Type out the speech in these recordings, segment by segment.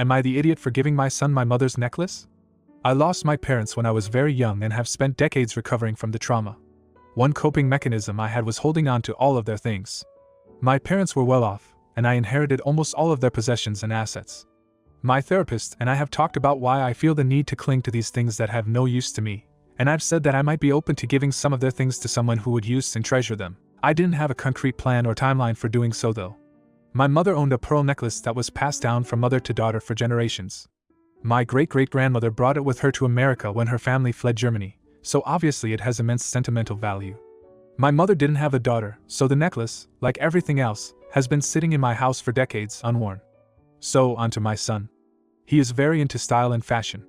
Am I the idiot for giving my son my mother's necklace? I lost my parents when I was very young and have spent decades recovering from the trauma. One coping mechanism I had was holding on to all of their things. My parents were well off, and I inherited almost all of their possessions and assets. My therapist and I have talked about why I feel the need to cling to these things that have no use to me, and I've said that I might be open to giving some of their things to someone who would use and treasure them. I didn't have a concrete plan or timeline for doing so though. My mother owned a pearl necklace that was passed down from mother to daughter for generations. My great-great-grandmother brought it with her to America when her family fled Germany, so obviously it has immense sentimental value. My mother didn't have a daughter, so the necklace, like everything else, has been sitting in my house for decades unworn. So, onto my son. He is very into style and fashion.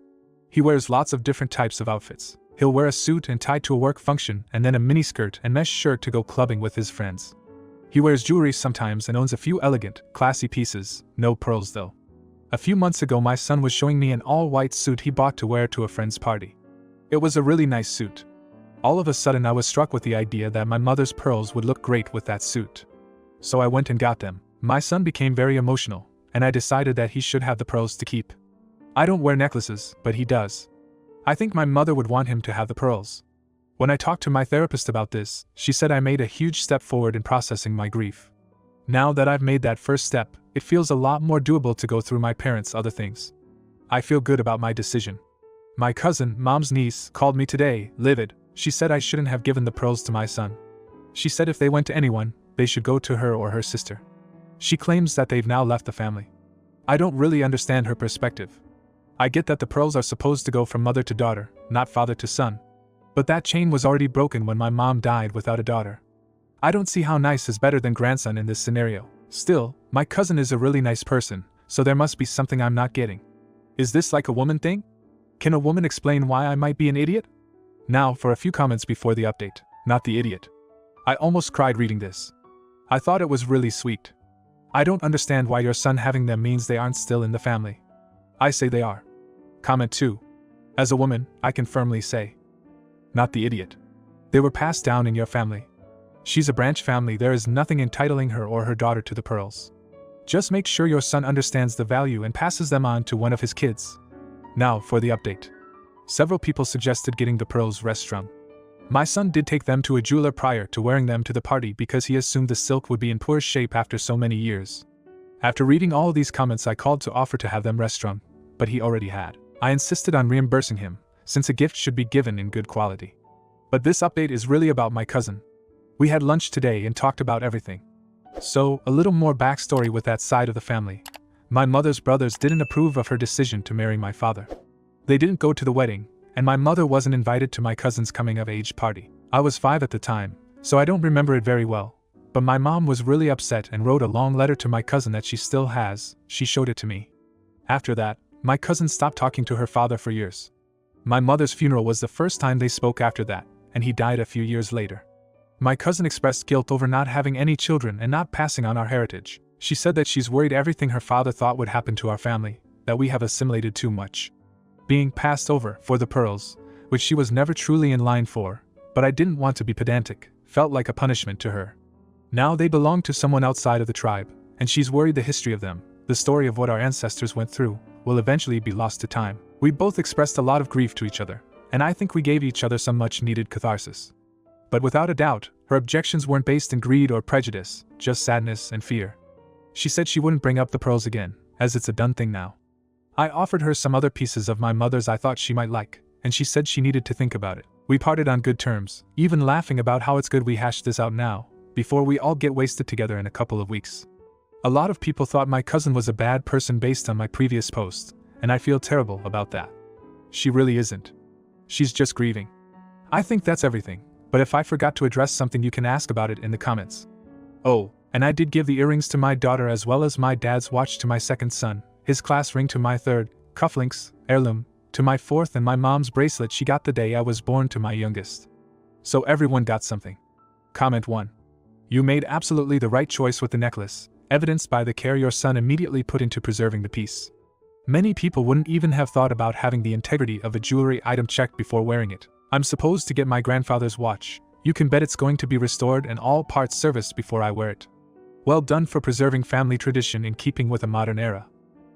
He wears lots of different types of outfits. He'll wear a suit and tie to a work function and then a miniskirt and mesh shirt to go clubbing with his friends. He wears jewelry sometimes and owns a few elegant, classy pieces, no pearls though. A few months ago my son was showing me an all-white suit he bought to wear to a friend's party. It was a really nice suit. All of a sudden I was struck with the idea that my mother's pearls would look great with that suit. So I went and got them. My son became very emotional, and I decided that he should have the pearls to keep. I don't wear necklaces, but he does. I think my mother would want him to have the pearls. When I talked to my therapist about this, she said I made a huge step forward in processing my grief. Now that I've made that first step, it feels a lot more doable to go through my parents' other things. I feel good about my decision. My cousin, mom's niece, called me today, livid. She said I shouldn't have given the pearls to my son. She said if they went to anyone, they should go to her or her sister. She claims that they've now left the family. I don't really understand her perspective. I get that the pearls are supposed to go from mother to daughter, not father to son. But that chain was already broken when my mom died without a daughter. I don't see how nice is better than grandson in this scenario. Still, my cousin is a really nice person, so there must be something I'm not getting. Is this like a woman thing? Can a woman explain why I might be an idiot? Now for a few comments before the update. Not the idiot. I almost cried reading this. I thought it was really sweet. I don't understand why your son having them means they aren't still in the family. I say they are. Comment 2. As a woman, I can firmly say. Not the idiot. They were passed down in your family. She's a branch family, there is nothing entitling her or her daughter to the pearls. Just make sure your son understands the value and passes them on to one of his kids. Now for the update. Several people suggested getting the pearls rest-strung. My son did take them to a jeweler prior to wearing them to the party because he assumed the silk would be in poor shape after so many years. After reading all these comments I called to offer to have them rest-strung, but he already had. I insisted on reimbursing him, since a gift should be given in good quality. But this update is really about my cousin. We had lunch today and talked about everything. So, a little more backstory with that side of the family. My mother's brothers didn't approve of her decision to marry my father. They didn't go to the wedding, and my mother wasn't invited to my cousin's coming-of-age party. I was 5 at the time, so I don't remember it very well. But my mom was really upset and wrote a long letter to my cousin that she still has. She showed it to me. After that, my cousin stopped talking to her father for years. My mother's funeral was the first time they spoke after that, and he died a few years later. My cousin expressed guilt over not having any children and not passing on our heritage. She said that she's worried everything her father thought would happen to our family, that we have assimilated too much. Being passed over for the pearls, which she was never truly in line for, but I didn't want to be pedantic, felt like a punishment to her. Now they belong to someone outside of the tribe, and she's worried the history of them, the story of what our ancestors went through, will eventually be lost to time. We both expressed a lot of grief to each other, and I think we gave each other some much-needed catharsis. But without a doubt, her objections weren't based in greed or prejudice, just sadness and fear. She said she wouldn't bring up the pearls again, as it's a done thing now. I offered her some other pieces of my mother's I thought she might like, and she said she needed to think about it. We parted on good terms, even laughing about how it's good we hashed this out now, before we all get wasted together in a couple of weeks. A lot of people thought my cousin was a bad person based on my previous post, and I feel terrible about that. She really isn't. She's just grieving. I think that's everything. But if I forgot to address something you can ask about it in the comments. Oh, and I did give the earrings to my daughter as well as my dad's watch to my second son, his class ring to my third, cufflinks, heirloom, to my fourth and my mom's bracelet she got the day I was born to my youngest. So everyone got something. Comment 1. You made absolutely the right choice with the necklace, evidenced by the care your son immediately put into preserving the piece. Many people wouldn't even have thought about having the integrity of a jewelry item checked before wearing it. I'm supposed to get my grandfather's watch. You can bet it's going to be restored and all parts serviced before I wear it. Well done for preserving family tradition in keeping with a modern era.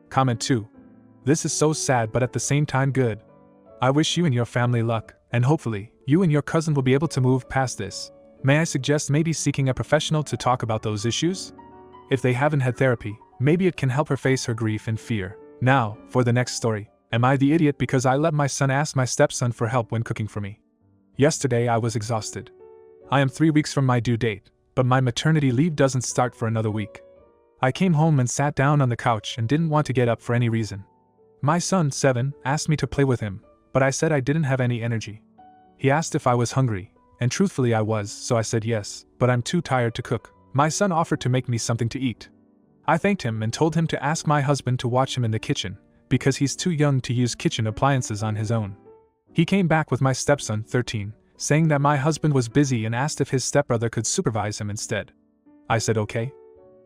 Comment 2. This is so sad but at the same time good. I wish you and your family luck, and hopefully, you and your cousin will be able to move past this. May I suggest maybe seeking a professional to talk about those issues? If they haven't had therapy, maybe it can help her face her grief and fear. Now, for the next story. Am I the idiot because I let my son ask my stepson for help when cooking for me? Yesterday I was exhausted. I am 3 weeks from my due date, but my maternity leave doesn't start for another week. I came home and sat down on the couch and didn't want to get up for any reason. My son, 7, asked me to play with him, but I said I didn't have any energy. He asked if I was hungry, and truthfully I was, so I said yes, but I'm too tired to cook. My son offered to make me something to eat. I thanked him and told him to ask my husband to watch him in the kitchen, because he's too young to use kitchen appliances on his own. He came back with my stepson, 13, saying that my husband was busy and asked if his stepbrother could supervise him instead. I said okay.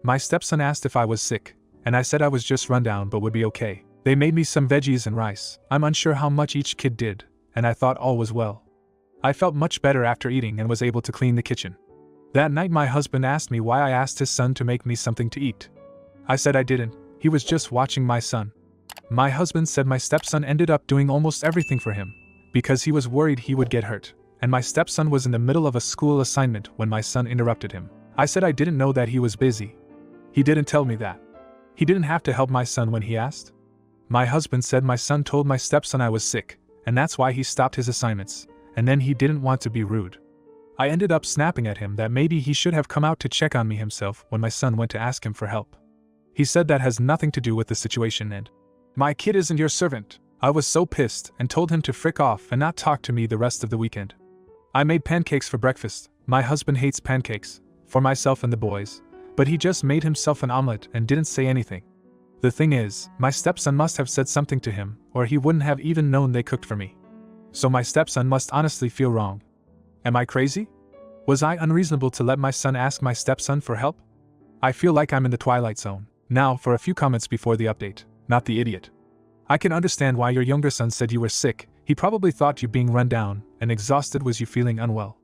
My stepson asked if I was sick, and I said I was just run down but would be okay. They made me some veggies and rice. I'm unsure how much each kid did, and I thought all was well. I felt much better after eating and was able to clean the kitchen. That night my husband asked me why I asked his son to make me something to eat. I said I didn't, he was just watching my son. My husband said my stepson ended up doing almost everything for him, because he was worried he would get hurt, and my stepson was in the middle of a school assignment when my son interrupted him. I said I didn't know that he was busy. He didn't tell me that. He didn't have to help my son when he asked. My husband said my son told my stepson I was sick, and that's why he stopped his assignments, and then he didn't want to be rude. I ended up snapping at him that maybe he should have come out to check on me himself when my son went to ask him for help. He said that has nothing to do with the situation and, "My kid isn't your servant." I was so pissed and told him to frick off and not talk to me the rest of the weekend. I made pancakes for breakfast. My husband hates pancakes, for myself and the boys, but he just made himself an omelet and didn't say anything. The thing is, my stepson must have said something to him, or he wouldn't have even known they cooked for me. So my stepson must honestly feel wrong. Am I crazy? Was I unreasonable to let my son ask my stepson for help? I feel like I'm in the twilight zone. Now for a few comments before the update. Not the idiot. I can understand why your younger son said you were sick. He probably thought you being run down and exhausted was you feeling unwell.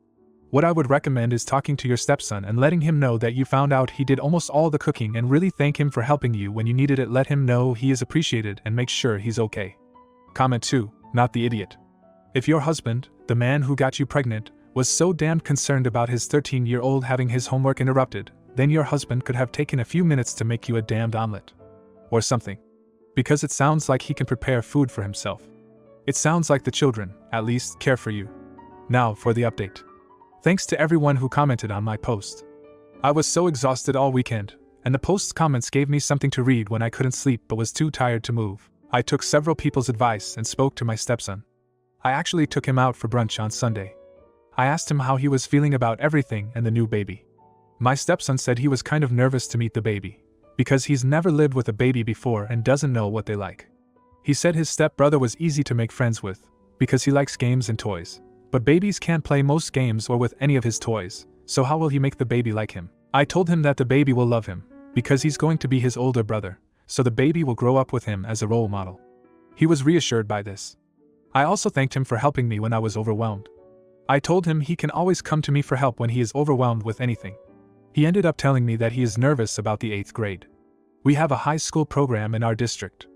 What I would recommend is talking to your stepson and letting him know that you found out he did almost all the cooking and really thank him for helping you when you needed it. Let him know he is appreciated and make sure he's okay. Comment 2. Not the idiot. If your husband, the man who got you pregnant, was so damned concerned about his 13-year-old having his homework interrupted, then your husband could have taken a few minutes to make you a damned omelet. Or something. Because it sounds like he can prepare food for himself. It sounds like the children, at least, care for you. Now for the update. Thanks to everyone who commented on my post. I was so exhausted all weekend, and the post's comments gave me something to read when I couldn't sleep but was too tired to move. I took several people's advice and spoke to my stepson. I actually took him out for brunch on Sunday. I asked him how he was feeling about everything and the new baby. My stepson said he was kind of nervous to meet the baby, because he's never lived with a baby before and doesn't know what they like. He said his stepbrother was easy to make friends with, because he likes games and toys. But babies can't play most games or with any of his toys, so how will he make the baby like him? I told him that the baby will love him, because he's going to be his older brother, so the baby will grow up with him as a role model. He was reassured by this. I also thanked him for helping me when I was overwhelmed. I told him he can always come to me for help when he is overwhelmed with anything. He ended up telling me that he is nervous about the 8th grade. We have a high school program in our district.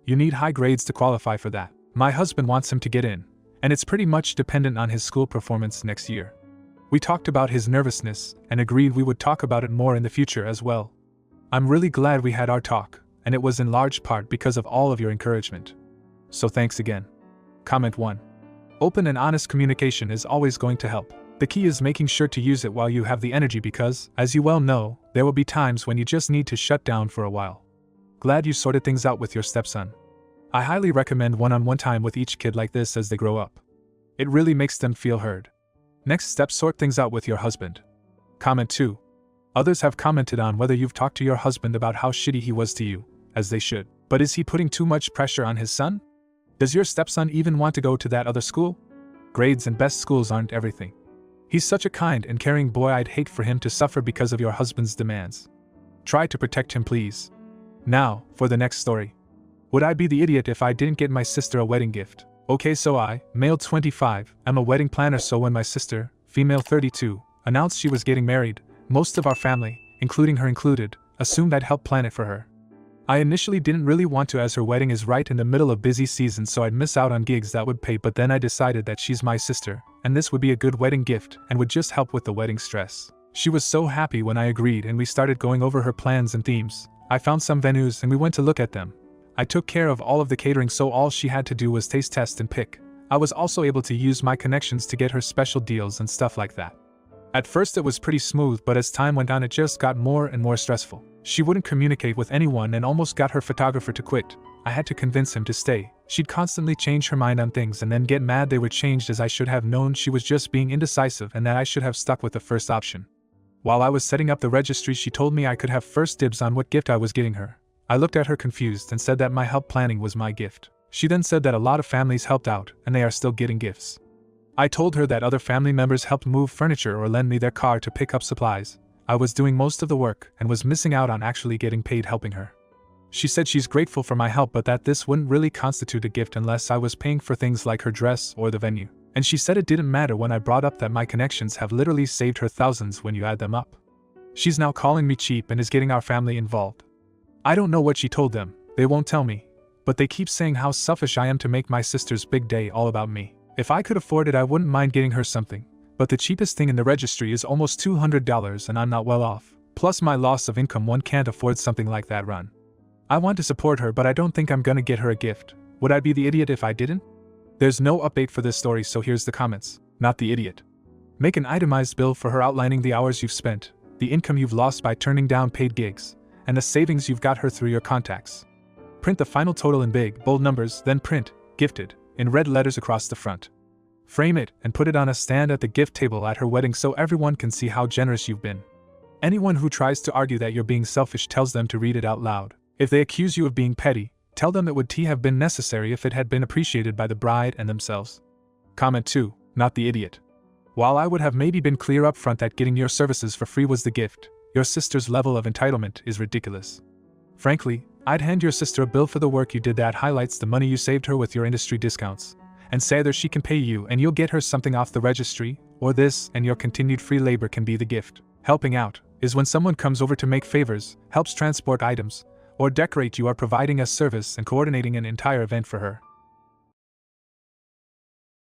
You need high grades to qualify for that. My husband wants him to get in, and it's pretty much dependent on his school performance next year. We talked about his nervousness and agreed we would talk about it more in the future as well. I'm really glad we had our talk, and it was in large part because of all of your encouragement. So thanks again. Comment 1. Open and honest communication is always going to help. The key is making sure to use it while you have the energy because, as you well know, there will be times when you just need to shut down for a while. Glad you sorted things out with your stepson. I highly recommend one-on-one time with each kid like this as they grow up. It really makes them feel heard. Next step, sort things out with your husband. Comment 2. Others have commented on whether you've talked to your husband about how shitty he was to you, as they should. But is he putting too much pressure on his son? Does your stepson even want to go to that other school? Grades and best schools aren't everything. He's such a kind and caring boy. I'd hate for him to suffer because of your husband's demands. Try to protect him, please. Now, for the next story. Would I be the idiot if I didn't get my sister a wedding gift? Okay, so I, male 25, am a wedding planner, so when my sister, female 32, announced she was getting married, most of our family, including her included, assumed I'd help plan it for her. I initially didn't really want to, as her wedding is right in the middle of busy season, so I'd miss out on gigs that would pay, but then I decided that she's my sister, and this would be a good wedding gift and would just help with the wedding stress. She was so happy when I agreed, and we started going over her plans and themes. I found some venues and we went to look at them. I took care of all of the catering, so all she had to do was taste test and pick. I was also able to use my connections to get her special deals and stuff like that. At first it was pretty smooth, but as time went on it just got more and more stressful. She wouldn't communicate with anyone and almost got her photographer to quit. I had to convince him to stay. She'd constantly change her mind on things and then get mad they were changed, as I should have known she was just being indecisive and that I should have stuck with the first option. While I was setting up the registry, she told me I could have first dibs on what gift I was getting her. I looked at her confused and said that my help planning was my gift. She then said that a lot of families helped out and they are still getting gifts. I told her that other family members helped move furniture or lend me their car to pick up supplies. I was doing most of the work and was missing out on actually getting paid helping her. She said she's grateful for my help, but that this wouldn't really constitute a gift unless I was paying for things like her dress or the venue. And she said it didn't matter when I brought up that my connections have literally saved her thousands when you add them up. She's now calling me cheap and is getting our family involved. I don't know what she told them, they won't tell me. But they keep saying how selfish I am to make my sister's big day all about me. If I could afford it, I wouldn't mind getting her something. But the cheapest thing in the registry is almost $200 and I'm not well off. Plus my loss of income, one can't afford something like that run. I want to support her, but I don't think I'm gonna get her a gift. Would I be the idiot if I didn't? There's no update for this story, so here's the comments. Not the idiot. Make an itemized bill for her outlining the hours you've spent, the income you've lost by turning down paid gigs, and the savings you've got her through your contacts. Print the final total in big, bold numbers, then print, gifted, in red letters across the front. Frame it and put it on a stand at the gift table at her wedding so everyone can see how generous you've been. Anyone who tries to argue that you're being selfish tells them to read it out loud. If they accuse you of being petty, tell them it would have been necessary if it had been appreciated by the bride and themselves. Comment 2. Not the idiot. While I would have maybe been clear up front that getting your services for free was the gift, your sister's level of entitlement is ridiculous. Frankly, I'd hand your sister a bill for the work you did that highlights the money you saved her with your industry discounts, and say either she can pay you and you'll get her something off the registry, or this and your continued free labor can be the gift. Helping out is when someone comes over to make favors, helps transport items, or decorate. You are providing a service and coordinating an entire event for her.